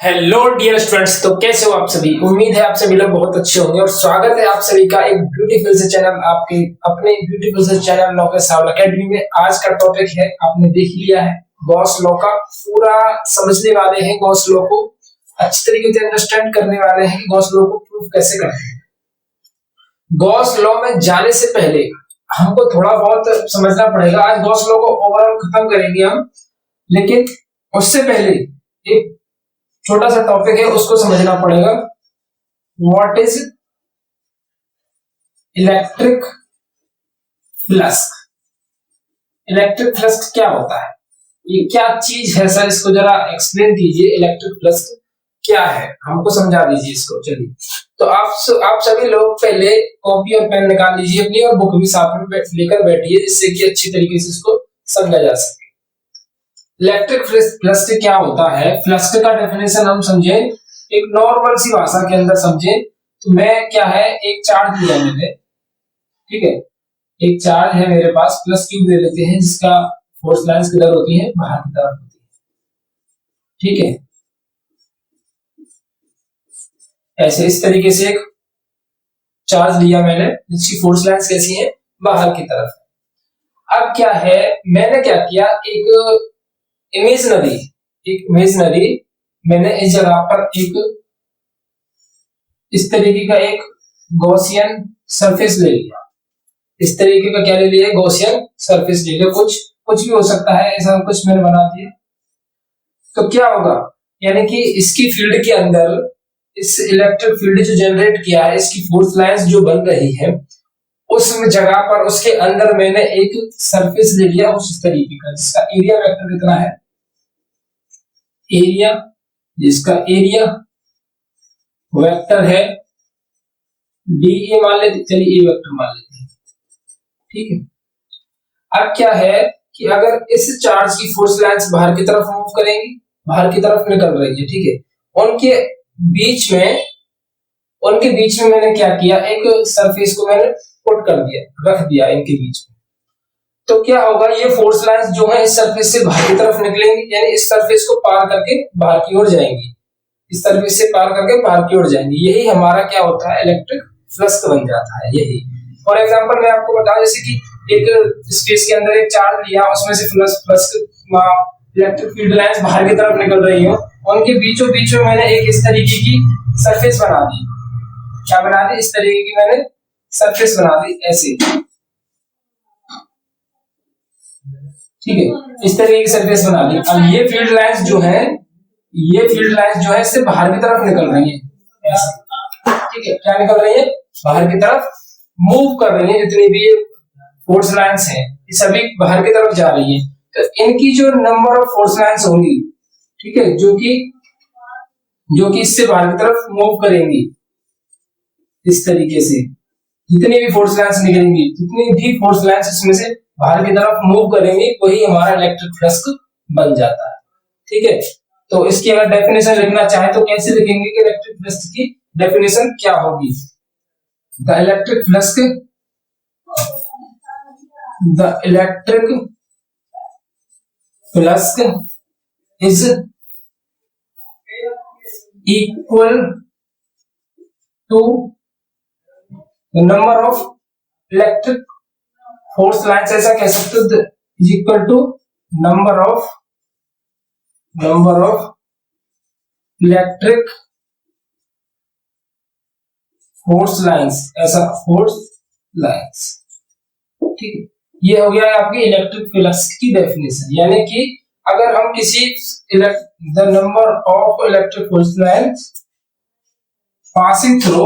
Hello dear students, तो कैसे हो आप सभी। उम्मीद है आप सभी लोग बहुत अच्छे होंगे और स्वागत है आप सभी का एक ब्यूटीफुल से चैनल आपके अपने ब्यूटीफुल से चैनल लोकेश राहुल एकेडमी में। आज का टॉपिक है, आपने देख लिया है, गॉस लॉ का। पूरा समझने वाले हैं गॉस लॉ को, अच्छी तरीके से अंडरस्टैंड करने वाले हैं कि गॉस लॉ को प्रूफ कैसे करते हैं। गॉस लॉ में जाने से पहले हमको थोड़ा बहुत समझना पड़ेगा। आज गॉस लॉ को ओवरऑल खत्म करेंगे हम, लेकिन उससे पहले एक छोटा सा टॉपिक है, उसको समझना पड़ेगा। What is electric flux. Electric flux क्या होता है, ये क्या चीज है सर, इसको जरा एक्सप्लेन कीजिए। इलेक्ट्रिक फ्लक्स क्या है, हमको समझा दीजिए इसको। चलिए, तो आप सभी लोग पहले कॉपी और पेन निकाल लीजिए अपनी, और बुक भी साथ में लेकर बैठिए, जिससे कि अच्छी तरीके से इसको समझा जा सके। इलेक्ट्रिक फ्लक्स क्या होता है, फ्लक्स का डेफिनेशन हम समझे एक नॉर्मल सी भाषा के अंदर समझे तो मैं क्या है, एक चार्ज लिया मैंने, ठीक है, एक चार्ज है मेरे पास, प्लस क्यूब ले लेते हैं, जिसका फोर्स लाइंस किधर होती है, बाहर की तरफ होती है, ठीक है। ऐसे इस तरीके से एक चार्ज लिया मैंने, जिसकी फोर्स लाइंस कैसी है, बाहर की तरफ। अब क्या है, मैंने क्या किया, एक इमेजिनरी मैंने इस जगह पर एक इस तरीके का एक गॉसियन सरफेस ले लिया। इस तरीके का क्या ले लिया, गॉसियन सरफेस ले लिया। कुछ भी हो सकता है, ऐसा कुछ मैंने बना दिया। तो क्या होगा, यानी कि इसकी फील्ड के अंदर, इस इलेक्ट्रिक फील्ड जो जनरेट किया है, इसकी फोर्स लाइंस जो बन रही है, उस जगह पर उसके अंदर मैंने एक सरफेस ले लिया उस तरीके का, जिसका एरिया वेक्टर कितना है, एरिया, जिसका एरिया वेक्टर है डी ए मान लेते, चलिए ए वेक्टर मान लेते हैं, ठीक है। अब क्या है कि अगर इस चार्ज की फोर्स लाइंस बाहर की तरफ मूव करेंगी, बाहर की तरफ निकल रही है, ठीक है, उनके बीच में मैंने क्या किया, एक सरफेस को मैंने पुट कर दिया, रख दिया इनके बीच में। तो क्या होगा, ये फोर्स लाइंस जो है इस सरफेस से बाहर की तरफ निकलेंगी, यानी इस सरफेस को पार करके बाहर की ओर जाएंगी, इस सरफेस से पार करके बाहर की ओर जाएंगी। यही हमारा क्या होता है, इलेक्ट्रिक फ्लक्स बन जाता है। यही फॉर एग्जांपल मैं आपको बताऊं, जैसे कि एक स्पेस के अंदर एक चार्ज लिया, उसमें से फ्लक्स इलेक्ट्रिक फील्ड लाइंस बाहर की तरफ निकल रही हो, उनके बीचों बीच में मैंने एक इस तरीके की सरफेस बना दी। क्या बना दी, इस तरीके की मैंने सरफेस बना दी, ऐसे, ठीक है, इस तरीके की सरफेस बना दी। अब ये फील्ड लाइंस जो है, इससे बाहर की तरफ निकल रही है, ऐसे, ठीक है, क्या निकल रही है, बाहर की तरफ मूव कर रही है। जितनी भी फोर्स लाइंस हैं, ये सभी बाहर की तरफ जा रही है। तो इनकी जो नंबर ऑफ फोर्स लाइंस होंगी, ठीक है, जो कि इससे बाहर की तरफ मूव करेंगी, इस तरीके से जितनी भी फोर्स लाइंस निकलेंगी, जितनी भी फोर्स लाइंस इसमें से बाहर की तरफ मूव करेंगे, वही हमारा इलेक्ट्रिक फ्लक्स बन जाता है, ठीक है। तो इसकी अगर डेफिनेशन लिखना चाहे तो कैसे लिखेंगे कि इलेक्ट्रिक फ्लक्स की डेफिनेशन क्या होगी। The electric flux is equal to the number of electric force lines, ऐसा कह सकते हो, is equal to number of electric force lines, ऐसा फोर्स लाइंस, ठीक है। ये हो गया आपकी इलेक्ट्रिक फ्लक्स की डेफिनेशन। यानी कि अगर हम किसी the number of electric force lines passing through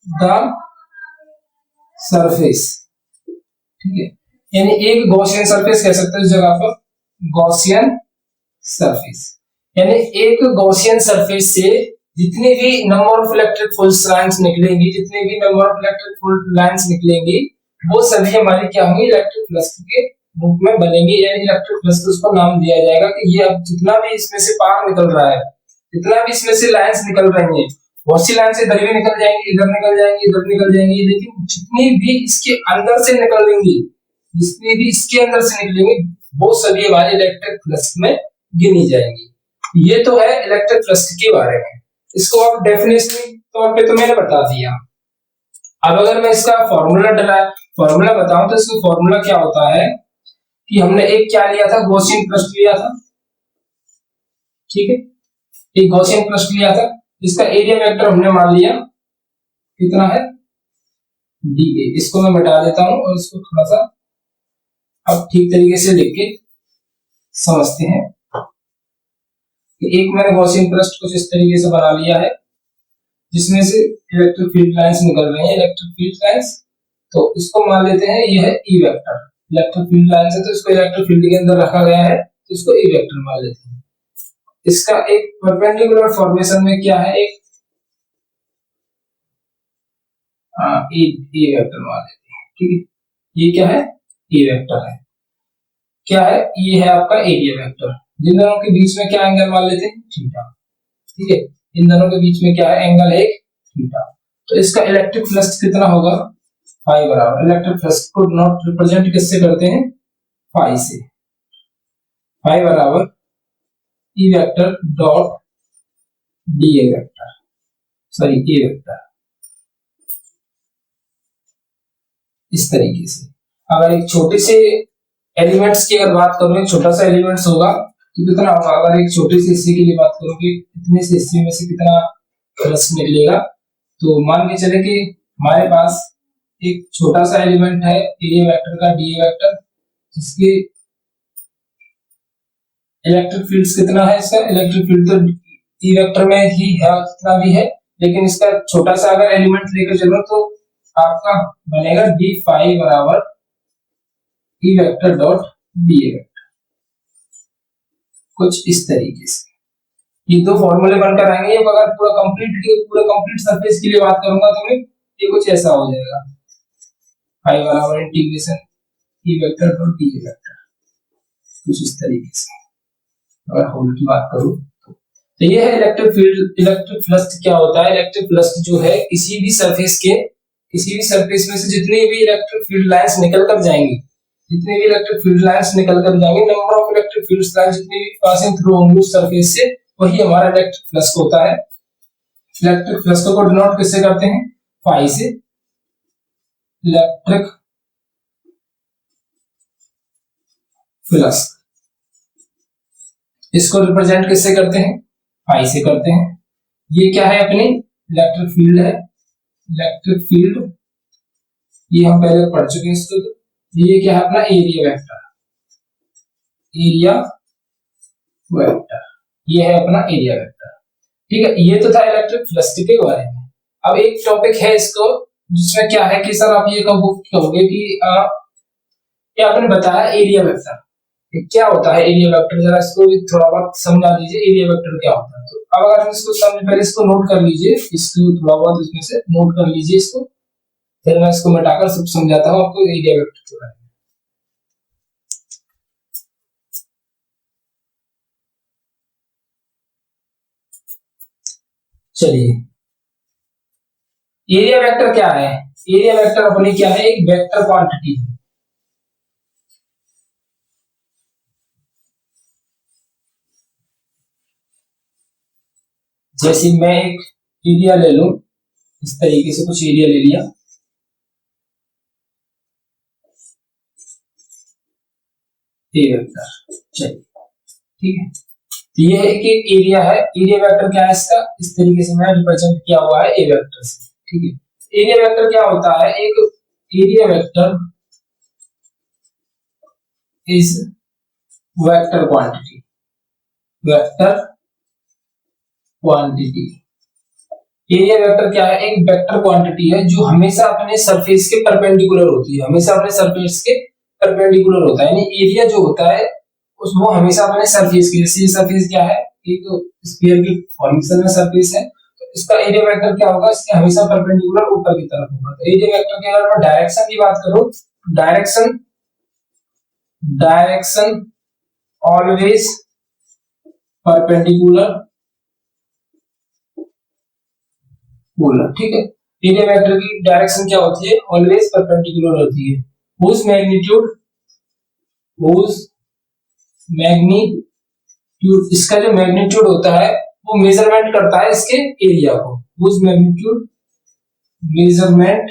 the surface, ठीक है, यानी एक गॉसियन सरफेस कह सकते हैं इस जगह पर, गॉसियन सरफेस, यानी एक गॉसियन सरफेस से जितने भी number of electric force lines निकलेंगी, वो सभी हमारी क्या होंगी, इलेक्ट्रिक फ्लक्स के रूप में बनेंगी। यानी इलेक्ट्रिक फ्लक्स उसको नाम दिया जाएगा कि ये अब जितना भी इसमें से पार निकल रहा है, जितना भी इसमें से लाइंस निकल रही हैं, बहुत सी लाइंस इधर भी निकल जाएंगी, इधर निकल जाएंगी, इधर निकल जाएंगी, लेकिन जितनी भी इसके अंदर से निकलेंगी, वो सभी हमारे इलेक्ट्रिक फ्लक्स में गिनी जाएंगी। ये तो है इलेक्ट्रिक फ्लक्स के बारे में। इसको आप डेफिनेशनली तौर पे तो मैंने बता दिया। अब अगर मैं इसका फॉर्मूला बताऊं तो इसका फॉर्मूला क्या होता है कि हमने एक क्या लिया था, गॉसियन पृष्ठ लिया था, ठीक है, एक गॉसियन पृष्ठ लिया था, इसका एरिया वेक्टर हमने मान लिया कितना है, dA। इसको मैं मिटा देता हूं और इसको थोड़ा सा अब ठीक तरीके से लिख के समझते हैं। एक मैंने गॉसियन पृष्ठ कुछ इस तरीके से बना लिया है जिसमें से इलेक्ट्रिक फील्ड लाइंस निकल रही हैं, इलेक्ट्रिक फील्ड लाइंस, तो इसको मान लेते हैं ये है E vector. Electric field lines है तो इसको इलेक्ट्रिक फील्ड के अंदर रखा गया है तो इसको ई वेक्टर मान लेते हैं। इसका एक परपेंडिकुलर फॉर्मेशन में क्या है, एक ई वेक्टर मान लेते हैं, ठीक है। ये क्या है, ई वेक्टर है, क्या है, ये है आपका एरिया वेक्टर। जिन दोनों के बीच में क्या एंगल मान लेते हैं, थीटा, ठीक है। इन दोनों के बीच में क्या है, एंगल है थीटा। तो इसका इलेक्ट्रिक फ्लक्स कितना होगा, फाई बराबर, इलेक्ट्रिक फ्लक्स को नोट रिप्रेजेंट किससे करते हैं, फाई से, फाई बराबर E vector dot d A vector, sorry A vector. इस तरीके से अगर एक छोटे से एलिमेंट्स की अगर बात करूं, एक छोटा सा एलिमेंट्स होगा तो कितना होगा, अगर एक छोटे से हिस्से की लिए बात करूं कि इतने से हिस्से में से कितना फ्लक्स निकलेगा, तो मान के चले कि हमारे पास एक छोटा सा एलिमेंट है एरिया वेक्टर का डीए वेक्टर, जिसके इलेक्ट्रिक फील्ड कितना है, इसका इलेक्ट्रिक फील्ड तो ई वेक्टर में ही है जितना भी है, लेकिन इसका छोटा सा अगर एलिमेंट लेकर चलो तो आपका बनेगा डी फाई बराबर E vector dot d A vector, कुछ इस तरीके से। ये दो फॉर्मूले बनकर आएंगे। अगर पूरा कंप्लीट सरफेस के लिए बात करूंगा तो ये कुछ ऐसा हो जाएगा, फाई बराबर इंटीग्रेशन ई वेक्टर डॉट डीए वेक्टर, कुछ इस तरीके से। अगर होल की बात करूं तो ये है इलेक्ट्रिक फील्ड। इलेक्ट्रिक फ्लक्स क्या होता है, इलेक्ट्रिक फ्लक्स जो है किसी भी सरफेस में से जितनी भी इलेक्ट्रिक फील्ड लाइंस निकल कर जाएंगी, जितनी भी इलेक्ट्रिक फील्ड लाइंस निकल कर जाएंगे, number of electric field lines जितनी भी पासिंग थ्रू होंगी उस सरफेस से, वही हमारा इलेक्ट्रिक फ्लक्स होता है। इलेक्ट्रिक फ्लक्स को डिनोट किससे करते हैं, फाई से। इलेक्ट्रिक फ्लक्स इसको रिप्रेजेंट किससे करते हैं, फाई से करते हैं। ये क्या है, अपनी इलेक्ट्रिक फील्ड है, इलेक्ट्रिक फील्ड, ये हम पहले पढ़ चुके हैं इसको। ये क्या है, अपना एरिया वेक्टर, एरिया वेक्टर, ये है अपना एरिया वेक्टर, ठीक है। ये तो था इलेक्ट्रिक फ्लक्स के बारे में। अब एक टॉपिक है इसको जिसमें क्या है कि सर आप ये कहोगे कि ये आपने बताया एरिया वेक्टर, क्या होता है एरिया वेक्टर, जरा इसको थोड़ा बहुत समझा दीजिए, एरिया वेक्टर क्या होता है। तो अब अगर हम इसको समझ, पहले इसको नोट कर लीजिए, इसको थोड़ा बहुत इसमें से नोट कर लीजिए इसको, फिर मैं इसको मिटाकर सब समझाता हूँ आपको एरिया वेक्टर के बारे में। चलिए, एरिया वेक्टर क्या है, एरिया वेक्टर अपनी क्या है, एक वेक्टर क्वांटिटी है। जैसे मैं एक एरिया ले लूं, इस तरीके से कुछ एरिया ले लिया, ए वेक्टर, चलिए ठीक है। तो ये एक एरिया है, एरिया वेक्टर क्या है इसका, इस तरीके से मैं रिप्रेजेंट किया हुआ है ए वेक्टर से, ठीक है। एरिया वेक्टर क्या होता है, एक area vector is vector quantity, vector quantity. Area vector क्या है, एक वेक्टर क्वांटिटी है जो हमेशा अपने सरफेस के परपेंडिकुलर होती है, हमेशा अपने सरफेस के परपेंडिकुलर होता है, यानी एरिया जो होता है उस वो हमेशा अपने सरफेस के, जैसे सरफेस क्या है, एक स्फीयर की फॉर्मेशन में सरफेस है, तो इसका एरिया वेक्टर क्या होगा, इसके हमेशा परपेंडिकुलर ऊपर की तरफ होगा। तो एरिया वेक्टर की अगर मैं डायरेक्शन की बात करूं, डायरेक्शन ऑलवेज परपेंडिकुलर पोलर, ठीक है। एरिया वेक्टर की डायरेक्शन क्या होती है, ऑलवेज परपेंडिकुलर होती है। whose मैग्नीट्यूड, इसका जो मैग्नीट्यूड होता है वो मेजरमेंट करता है इसके एरिया को, whose magnitude measurement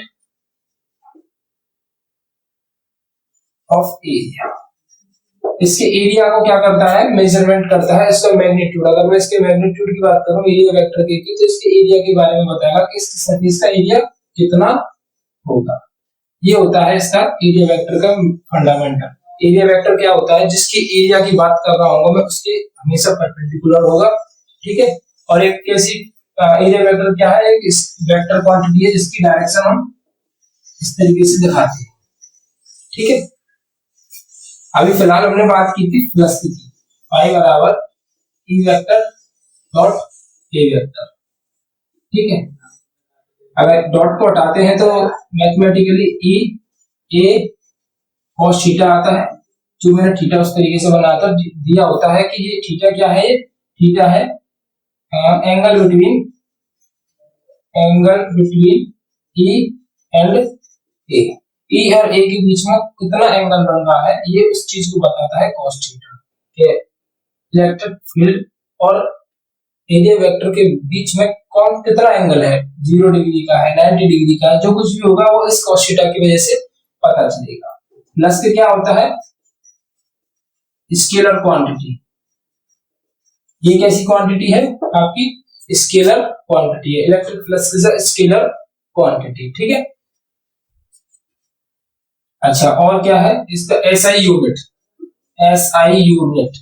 of area, इसके एरिया को क्या करता है, मेजरमेंट करता है इसका मैग्नीट्यूड। अगर मैं इसके मैग्नीट्यूड की बात करूं एरिया वेक्टर की, तो इसके एरिया के बारे में बताएगा कि इसकी सरफेस का एरिया कितना होगा। ये होता है इसका एरिया वेक्टर का फंडामेंटल। एरिया वेक्टर क्या होता है, जिसकी एरिया की बात कर रहा हूँ मैं उसके हमेशा परपेंडिकुलर होगा, ठीक है। और एक कैसी एरिया वेक्टर क्या है, एक वेक्टर क्वांटिटी है जिसकी डायरेक्शन हम इस तरीके से दिखाते हैं, ठीक है। अभी फिलहाल हमने बात की थी फ्लक्स की, फाई बराबर E vector dot A vector, ठीक है। अगर डॉट को हटाते हैं तो मैथमेटिकली ई ए cos थीटा आता है, जो मैंने थीटा उस तरीके से बनाया था, दिया होता है कि ये थीटा क्या है, थीटा है एंगल बिटवीन ई एंड ए, ई और ए के बीच में कितना एंगल बन रहा है ये उस चीज को बताता है cos थीटा के। इलेक्ट्रिक फील्ड और एरिया वेक्टर के बीच में कौन कितना एंगल है, 0 डिग्री का है, 90 डिग्री का है, जो कुछ भी होगा वो इस cos थीटा की वजह से पता चलेगा। प्लस के क्या होता है, स्केलर क्वांटिटी, ये कैसी क्वांटिटी है आपकी, स्केलर क्वांटिटी है, electric flux is a scalar quantity, ठीक है। अच्छा और क्या है इसका, SI unit, SI unit,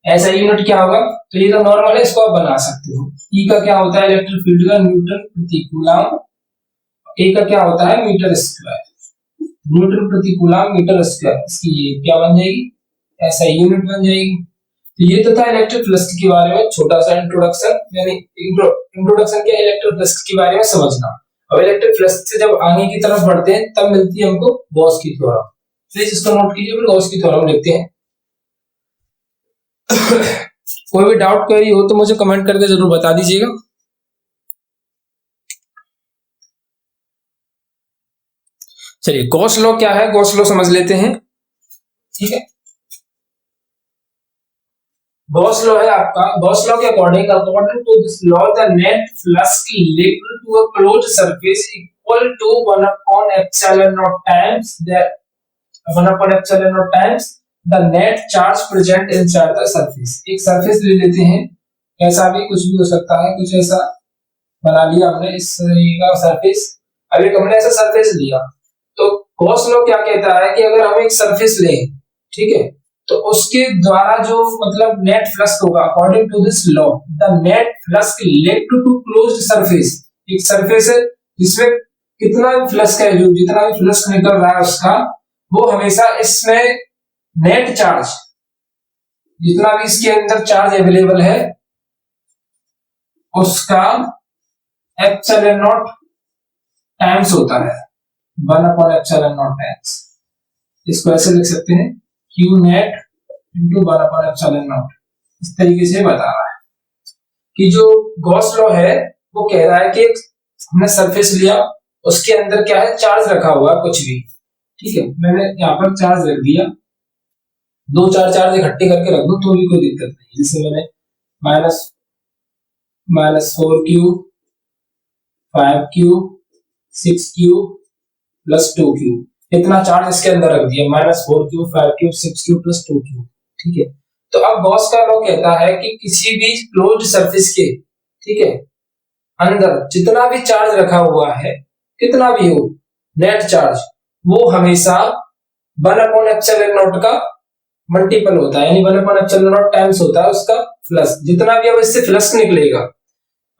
SI unit क्या होगा, तो ये तो नॉर्मल है, इसको आप बना सकते हो। ई का क्या होता है, इलेक्ट्रिक फील्ड का न्यूटन प्रति कूलम, ए का क्या होता है, मीटर स्क्वायर, न्यूटन प्रति कूलम मीटर स्क्वायर, इसकी ये क्या बन जाएगी, एसआई यूनिट बन जाएगी। तो ये तो था इलेक्ट्रिक फ्लक्स के बारे में छोटा सा इंट्रोडक्शन, यानी इंट्रोडक्शन क्या, इलेक्ट्रिक फ्लक्स के बारे में समझना। अब इलेक्ट्रिक फ्लक्स से जब आगे की तरफ बढ़ते हैं तब मिलती है हमको गॉस की थ्योरम, प्लीज इसको नोट कीजिए, फिर गॉस की थ्योरम लिखते हैं। कोई भी डाउट क्वेरी हो तो मुझे कमेंट करके जरूर बता दीजिएगा। चलिए गॉस लॉ क्या है, गॉस लॉ समझ लेते हैं, ठीक है। गॉस लॉ है आपका, गॉस लॉ के according to this law the net flux linked to a closed surface equal to 1 upon epsilon naught times the net charge present inside the surface। एक surface ले लेते हैं, ऐसा भी कुछ भी हो सकता है, कुछ ऐसा बना लिया हमने इस का सरफेस। अब एक हमने ऐसा सरफेस लिया, तो गॉस लॉ क्या कहता है कि अगर हम एक सरफेस लें, ठीक है, तो उसके द्वारा जो मतलब नेट फ्लक्स होगा, according to this law the net flux linked to closed surface, एक सरफेस है जिसमें कितना भी फ्लक्स है, जो जितना भी फ्लक्स निकल रहा है उसका, वो हमेशा इसमें नेट चार्ज, जितना भी इसके अंदर चार्ज अवेलेबल है उसका एप्सिलॉन नॉट टाइम्स होता है, 1 अपॉन एप्सिलॉन नॉट टाइम्स। इसको ऐसे लिख सकते हैं Q net into 1 upon epsilon not. इस तरीके से बता रहा है कि जो गॉस लॉ है वो कह रहा है कि हमने सरफेस लिया, उसके अंदर क्या है, चार्ज रखा हुआ है कुछ भी, ठीक है। मैंने यहाँ पर चार्ज रख दिया, 2-4 चार्ज इकट्ठे करके रख दूं तो भी कोई दिक्कत नहीं। जैसे मैंने -4Q 5Q 6Q plus 2Q, इतना चार्ज इसके अंदर रख दिया, -4Q 5Q 6Q plus 2Q, ठीक है। तो अब गॉस का लॉ कहता है कि किसी भी क्लोज्ड सरफेस के, ठीक है, अंदर जितना भी चार्ज रखा हुआ है, कितना भी हो नेट चार्ज, वो हमेशा 1 अपॉन एप्सिलॉन नॉट का मल्टीपल होता है, यानी 1 अपॉन एप्सिलॉन नॉट टाइम्स होता है उसका फ्लक्स। जितना भी अब इससे फ्लक्स निकलेगा,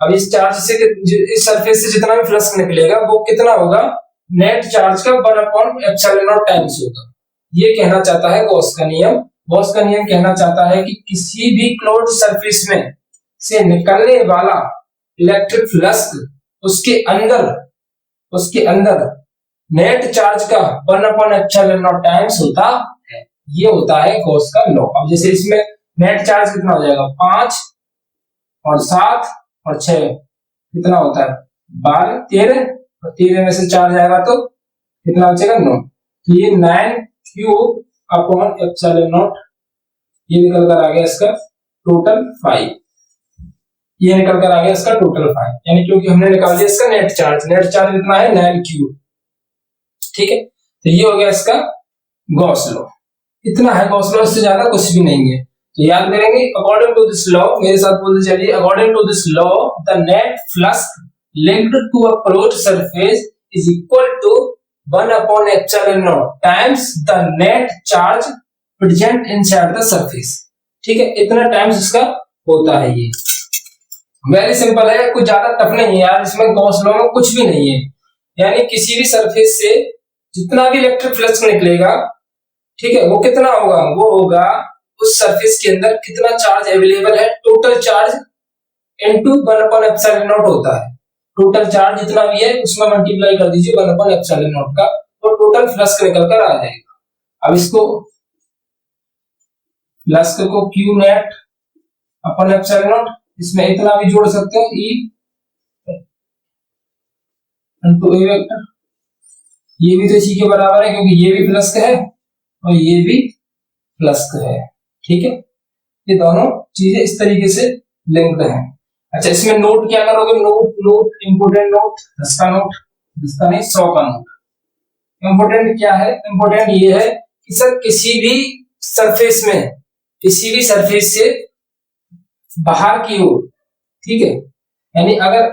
अब इस चार्ज से, इस सरफेस से जितना भी फ्लक्स निकलेगा वो कितना होगा, नेट चार्ज का 1 अपॉन एप्सिलॉन नॉट टाइम्स होगा। ये कहना चाहता है गॉस का नियम। गॉस का नियम कहना चाहता है कि किसी भी क्लोज्ड सरफेस में से निकलने वाला इलेक्ट्रिक फ्लक्स उसके अंदर नेट चार्ज का 1 अपॉन एप्सिलॉन नॉट टाइम्स होता है। ये होता है गॉस का लॉ। अब जैसे इसमें नेट चार्ज कितना हो जाएगा, 5 और 7 और 6 कितना होता है, 12 13, और 13 में से 4 जाएगा तो कितना बचेगा, 9। तो ये 9Q अपॉन एप्सिलॉन नॉट ये निकल कर आ गया इसका टोटल 5, ये निकल कर आ गया इसका टोटल 5, यानी क्योंकि हमने निकाल दिया इसका नेट चार्ज कितना है 9 क्यूब, ठीक है। तो ये हो गया इसका गॉस लॉ, इतना है गॉस लॉ, इससे ज्यादा कुछ भी नहीं है। तो याद करेंगे अकॉर्डिंग टू दिस लॉ, मेरे साथ बोलते चलिए, according to this law the net flux linked to a closed surface is equal to 1 upon epsilon naught times the net charge present inside the surface, ठीक है। इतना टाइम्स इसका होता है। ये वेरी सिंपल है, कुछ ज्यादा टफ नहीं है यार, इसमें गॉस लॉ में कुछ भी नहीं है। यानी किसी भी सरफेस से जितना भी इलेक्ट्रिक फ्लक्स निकलेगा, ठीक है, वो कितना होगा, वो होगा उस सरफेस के अंदर कितना चार्ज अवेलेबल है, total charge into 1 upon epsilon not होता है। टोटल चार्ज जितना भी है उसमें मल्टीप्लाई कर दीजिए 1 अपॉन एप्सिलॉन नॉट का, तो टोटल फ्लक्स निकल कर आ जाएगा। अब इसको फ्लक्स को Q net upon epsilon not, इसमें इतना भी जोड़ सकते हो ई इनटू ए वेक्टर, ये भी तो इसी के बराबर है क्योंकि ये भी प्लस का है और ये भी प्लस का है, ठीक है। ये दोनों चीजें इस तरीके से लिंक्ड हैं। अच्छा, इसमें नोट क्या करोगे, नोट इंपोर्टेंट नोट, 10 का नोट, 10 का नहीं 100 का नोट। इंपोर्टेंट क्या है, इंपोर्टेंट ये है कि सर किसी भी सरफेस में, किसी भी सरफेस से बाहर की ओर, ठीक है, यानी अगर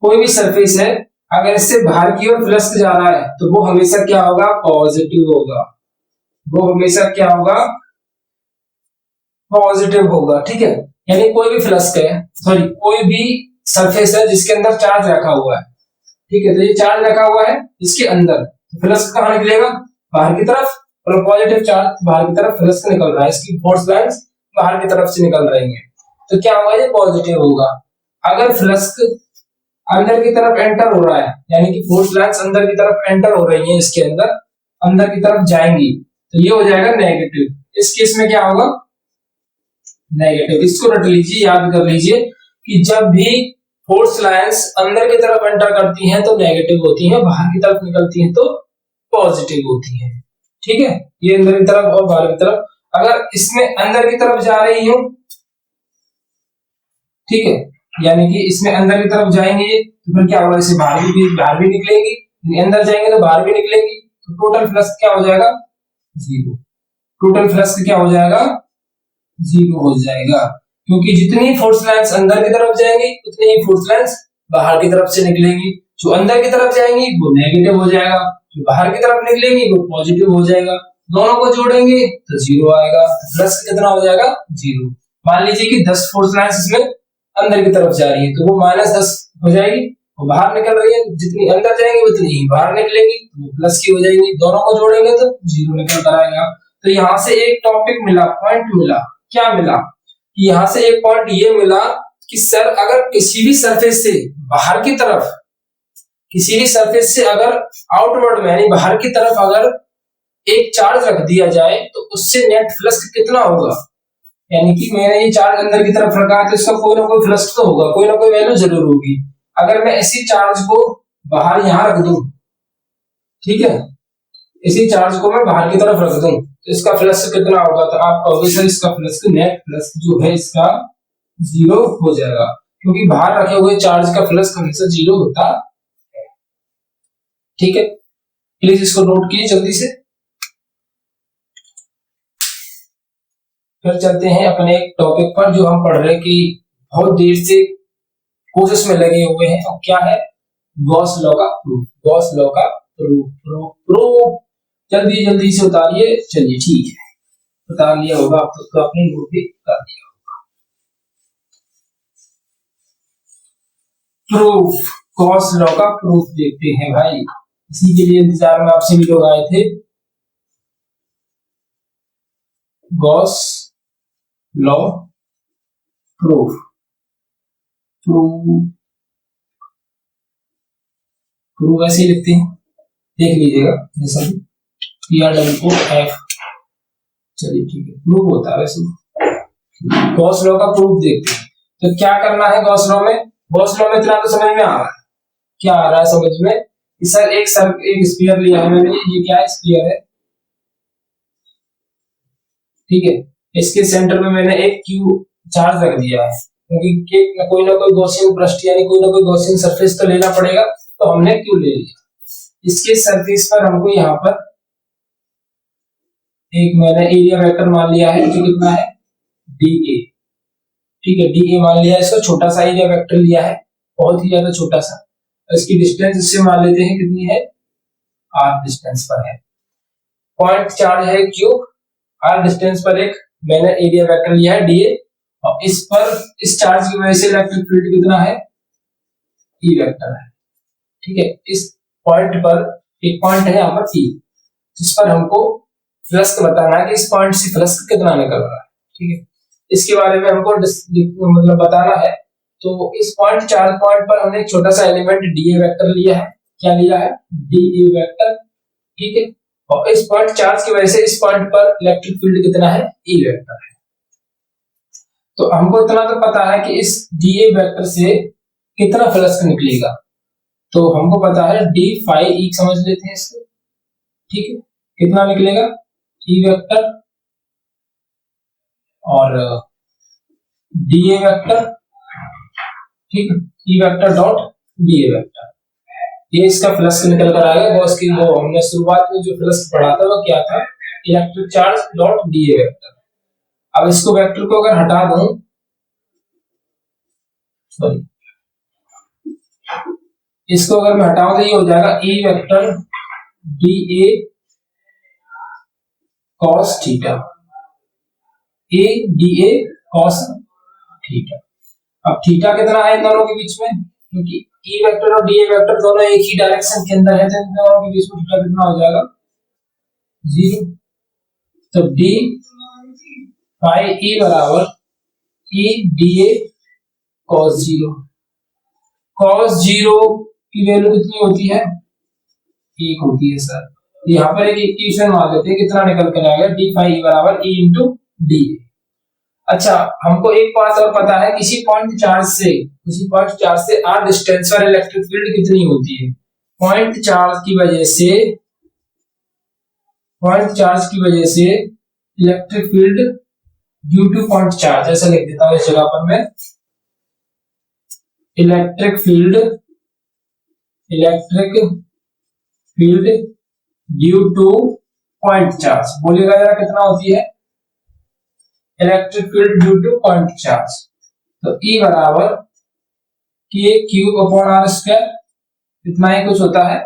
कोई भी सरफेस है, अगर इससे बाहर की ओर फ्लक्स जा रहा है तो वो हमेशा क्या होगा, पॉजिटिव होगा, वो हमेशा क्या होगा, पॉजिटिव होगा, ठीक है। यानी कोई भी फ्लक्स है, सॉरी कोई भी सरफेस है जिसके अंदर चार्ज रखा हुआ है, ठीक है, तो ये चार्ज रखा हुआ है इसके अंदर, फ्लक्स कहां निकलेगा, बाहर की तरफ, और पॉजिटिव चार्ज बाहर की तरफ फ्लक्स निकल रहा है, इसकी फोर्स लाइंस बाहर की तरफ से निकल रही हैं, तो क्या होगा, ये पॉजिटिव होगा। अगर फ्लक्स अंदर की तरफ एंटर हो रहा है, यानी कि फोर्स लाइंस अंदर की तरफ एंटर हो रही हैं, इसके अंदर की तरफ जाएंगी, तो ये हो जाएगा नेगेटिव। इस केस में क्या होगा, नेगेटिव। इसको रट लीजिए, याद कर लीजिए कि जब भी फोर्स लाइंस अंदर की तरफ एंटर करती हैं तो नेगेटिव होती हैं, बाहर की तरफ निकलती हैं तो पॉजिटिव होती हैं, ठीक है। ये अंदर की तरफ और बाहर की तरफ, अगर इसमें अंदर की तरफ जा रही हूं, ठीक है, यानी कि इसमें अंदर की तरफ जाएंगे तो फिर क्या होगा, इसे बाहर भी निकलेंगी, अंदर जाएंगे तो बाहर भी निकलेंगी, तो टोटल फ्लक्स क्या हो जाएगा, जीरो। टोटल फ्लक्स क्या हो जाएगा, जीरो हो जाएगा, क्योंकि जितनी फोर्स लाइंस अंदर की तरफ जाएंगी उतनी ही फोर्स लाइंस बाहर की तरफ से निकलेंगी। जो अंदर की तरफ जाएंगी वो नेगेटिव हो जाएगा, जो बाहर की तरफ निकलेंगी वो पॉजिटिव हो जाएगा, दोनों को जोड़ेंगे तो जीरो आएगा, फ्लक्स कितना हो जाएगा, जीरो। मान लीजिए कि 10 फोर्स लाइंस इसमें अंदर की तरफ जा रही है तो वो -10 हो जाएगी, और बाहर निकल रही है, जितनी अंदर जाएंगी उतनी ही बाहर निकलेंगी तो वो प्लस की हो जाएंगी, दोनों को जोड़ेंगे तो जीरो निकल कर आएगा। तो यहाँ से एक टॉपिक मिला, पॉइंट मिला, क्या मिला, कि यहाँ से एक पॉइंट ये मिला कि सर अगर किसी भी सरफेस से बाहर की तरफ, किसी भी सरफेस से अगर आउटवर्ड में यानी बाहर की तरफ अगर एक चार्ज रख दिया जाए तो उससे नेट फ्लक्स कितना होगा, यानी कि मैंने ये चार्ज अंदर की तरफ रखा है तो इसका कोई ना कोई फ्लक्स तो होगा, कोई ना कोई वैल्यू जरूर होगी। अगर मैं इसी चार्ज को बाहर यहां रख दूं, ठीक है, इसी चार्ज को मैं बाहर की तरफ रख दूं तो इसका फ्लक्स कितना होगा, तो आप कहोगे सर इसका फ्लक्स नेट फ्लक्स जो है इसका जीरो हो जाएगा, क्योंकि बाहर रखे हुए चार्ज का फ्लक्स हमेशा जीरो होता है, ठीक है। प्लीज इसको नोट कीजिए जल्दी से। फिर चलते हैं अपने एक टॉपिक पर जो हम पढ़ रहे हैं कि बहुत देर से कोशिश में लगे हुए हैं, और क्या है, गॉस लॉ का प्रूफ, गॉस लॉ का प्रूफ, प्रूफ प्रूफ जल्दी जल्दी से उतारिए। चलिए ठीक है, उतार लिया होगा आप तो आपने नोट भी कर दिया होगा। प्रूफ, गॉस लॉ का प्रूफ देखते हैं भाई, इसी के लिए इंतजार में आपसे भी लोग आए थे। Gauss law proof, proof proof ऐसे लिखते हैं, देख लीजिएगा जैसा PROOF। चलिए ठीक है, प्रूफ होता है वैसे। गॉस लॉ का प्रूफ देखते हैं, तो क्या करना है गॉस लॉ में, गॉस लॉ में इतना तो समझ में आ रहा है, क्या आ रहा है समझ में, सर एक स्फीयर लिया है मैंने, ये क्या है, स्फीयर है, ठीक है, इसके सेंटर में मैंने एक क्यू चार्ज रख दिया है, क्योंकि कोई ना कोई गॉसियन पृष्ठ यानी कोई ना कोई गॉसियन सरफेस तो लेना पड़ेगा, तो हमने क्यू ले लिया। इसके सरफेस पर हमको यहाँ पर एक मैंने एरिया वेक्टर मान लिया है जो कितना है DA, ठीक है, DA मान लिया है, इसको छोटा सा एरिया वेक्टर लिया है, बहुत ही ज्यादा छोटा सा। इसकी डिस्टेंस इससे मान लेते हैं कितनी है, r डिस्टेंस पर है। पॉइंट चार्ज है Q, r डिस्टेंस पर एक मैंने एरिया वेक्टर लिया है DA, और इस पर इस चार्ज की वजह से इलेक्ट्रिक फील्ड कितना है, E वेक्टर है, ठीक है। इस पॉइंट पर एक पॉइंट है यहाँ पर P, जिस पर हमको फ्लक्स बताना है कि इस पॉइंट से फ्लक्स कितना निकल रहा है, ठीक है। इसके बारे में हमको मतलब बताना है। तो इस पॉइंट चार्ज पॉइंट पर हमने एक छोटा सा एलिमेंट DA वेक्टर लिया है, क्या लिया है, DA वेक्टर, ठीक है। और इस पॉइंट चार्ज की वजह से इस पॉइंट पर इलेक्ट्रिक फील्ड कितना है, E वेक्टर है। तो हमको इतना तो पता है कि इस DA वेक्टर से कितना फ्लक्स निकलेगा, तो हमको पता है d phi e समझ लेते हैं इसको, ठीक है। कितना निकलेगा, E वेक्टर और DA वेक्टर, ठीक है, E vector dot DA vector, ये इसका फ्लक्स निकल कर आएगा। गॉस की वो हमने शुरुआत में जो फ्लक्स पढ़ा था वो क्या था, electric charge dot DA vector. अब इसको वेक्टर को अगर हटा दूं, सॉरी, इसको अगर मैं हटाऊं तो ये हो जाएगा E vector DA cos theta, A DA cos theta. अब थीटा कितना है इन दोनों के बीच में, क्योंकि E वेक्टर और DA वेक्टर दोनों एक ही डायरेक्शन के अंदर है, तो इन दोनों के बीच में थीटा कितना हो जाएगा, 0। तो D phi E बराबर E DA cos 0। cos 0 की वैल्यू कितनी होती है, 1 होती है सर। यहाँ पर एक इक्वेशन मान लेते हैं, कितना निकल कर आएगा, d phi E बराबर E इंटू DA। अच्छा, हमको एक बात और पता है, किसी पॉइंट चार्ज से r डिस्टेंस पर इलेक्ट्रिक फील्ड कितनी होती है। पॉइंट चार्ज की वजह से electric field due two point charge, ऐसा लिख देता हूं इस जगह पर मैं, electric field due two point charge. बोलिएगा जरा कितना होती है electric field due two point charge. तो E बराबर k cube upon r square, इतना ही कुछ होता है,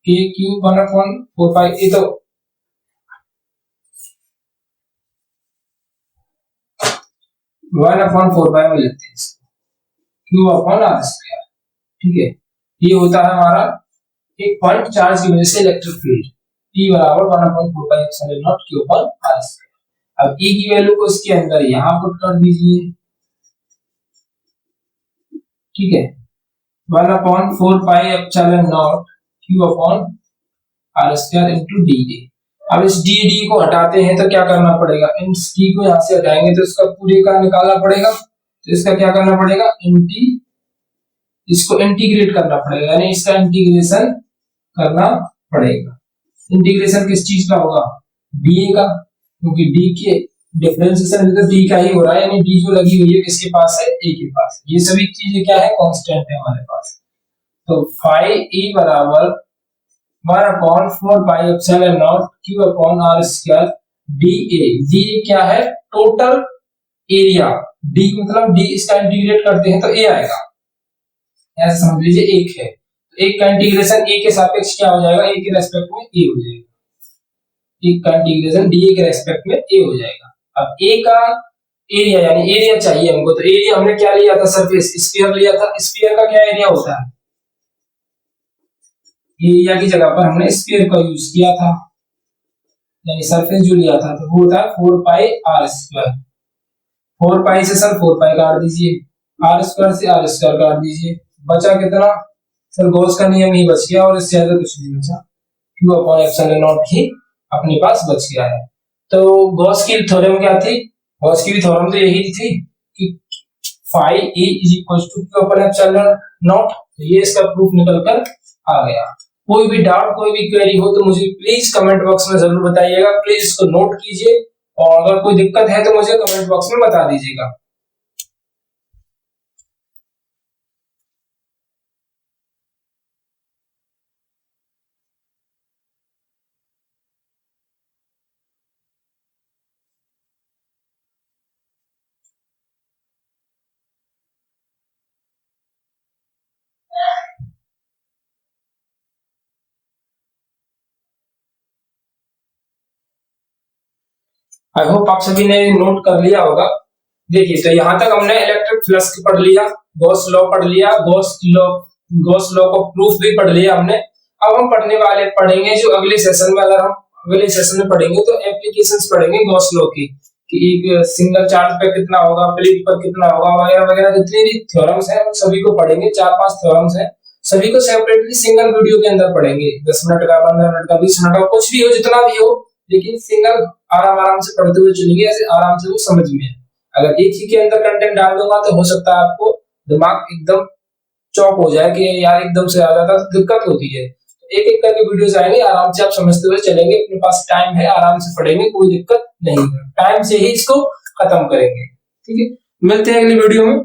k क्यूब 1/4 ये तो 1/4 में लिखते हैं क्यूब अपॉन r स्क्वायर, ठीक है। ये होता है हमारा एक पॉइंट चार्ज की वजह से इलेक्ट्रिक फील्ड, E बराबर 1/4 epsilon not q upon r square. अब E की वैल्यू को इसके अंदर यहां पुट कर दीजिए, ठीक है, 1/4 epsilon not q upon r square into dA। अब इस d को हटाते हैं तो क्या करना पड़ेगा, इस d को यहां से हटाएंगे तो इसका पूरे का निकालना पड़ेगा, तो इसका क्या करना पड़ेगा, इसको इंटीग्रेट करना पड़ेगा, यानी इसका इंटीग्रेशन करना पड़ेगा। इंटीग्रेशन किस चीज का होगा, dA का, क्योंकि d के डिफरेंशिएशन तो d का ही हो रहा है, यानी d जो लगी हुई है किसके पास है, a के पास। ये सभी चीजें क्या है, कांस्टेंट है हमारे पास। तो phi E बराबर 1/4 epsilon not q upon r square dA। dA क्या है, टोटल एरिया, d मतलब d इसका इंटीग्रेट करते हैं तो a आएगा, ऐसे समझ लीजिए 1 है, तो 1 का इंटीग्रेशन a के सापेक्ष क्या हो जाएगा, a के रेस्पेक्ट में a हो जाएगा, 1 का इंटीग्रेशन dA के रेस्पेक्ट में a हो जाएगा। अब a का एरिया, यानी एरिया चाहिए हमको, तो एरिया हमने क्या लिया था, सरफेस स्फीयर लिया था। स्फीयर का क्या एरिया होता है, एरिया की जगह पर हमने स्फीयर का यूज किया था, यानी सरफेस जो लिया था, तो वो होता है 4 पाई r स्क्वायर। 4 पाई से सर 4 पाई काट दीजिए, r स्क्वायर से r स्क्वायर काट दीजिए, बचा कितना सर, गॉस का नियम ही बच गया और इससे ज्यादा कुछ नहीं बचा, q अपॉन एप्सिलॉन नॉट ही अपने पास बच गया है। तो गॉस की थ्योरम क्या थी, गॉस की भी थ्योरम तो यही थी कि phi E is equal to q upon epsilon naught. ये इसका प्रूफ निकल कर आ गया। कोई भी डाउट, कोई भी क्वेरी हो तो मुझे प्लीज कमेंट बॉक्स में जरूर बताइएगा, प्लीज इसको नोट कीजिए और अगर कोई दिक्कत है तो मुझे कमेंट बॉक्स में बता दीजिएगा। आई होप आप सभी ने नोट कर लिया होगा। देखिए, तो यहाँ तक हमने इलेक्ट्रिक फ्लक्स पढ़ लिया, गॉस लॉ पढ़ लिया, गॉस लॉ को प्रूफ भी पढ़ लिया हमने। अब हम पढ़ेंगे जो अगले सेशन में, अगर हम अगले सेशन में पढ़ेंगे तो एप्लीकेशंस पढ़ेंगे गॉस लॉ की, कि एक सिंगल चार्ज पे कितना होगा, प्लेट पर कितना होगा, वगैरह वगैरह जितने भी थ्योरम्स हैं उन सभी को पढ़ेंगे। 4-5 थ्योरम्स हैं, सभी को सेपरेटली सिंगल वीडियो के अंदर पढ़ेंगे। 10 मिनट का, 15 मिनट का, 20 मिनट का, कुछ भी हो, जितना भी हो, लेकिन सिंगल आराम आराम से पढ़ते हुए चलेंगे, ऐसे आराम से वो समझ में। अगर एक ही के अंदर कंटेंट डाल दूंगा तो हो सकता है आपको दिमाग एकदम चौक हो जाए कि यार एकदम से आ जाता, तो दिक्कत होती है। एक एक करके वीडियोस आएंगे, आराम से आप समझते हुए चलेंगे। अपने पास टाइम है, आराम से पढ़ेंगे, कोई दिक्कत नहीं है, टाइम से ही इसको खत्म करेंगे। ठीक है, मिलते हैं अगली वीडियो में।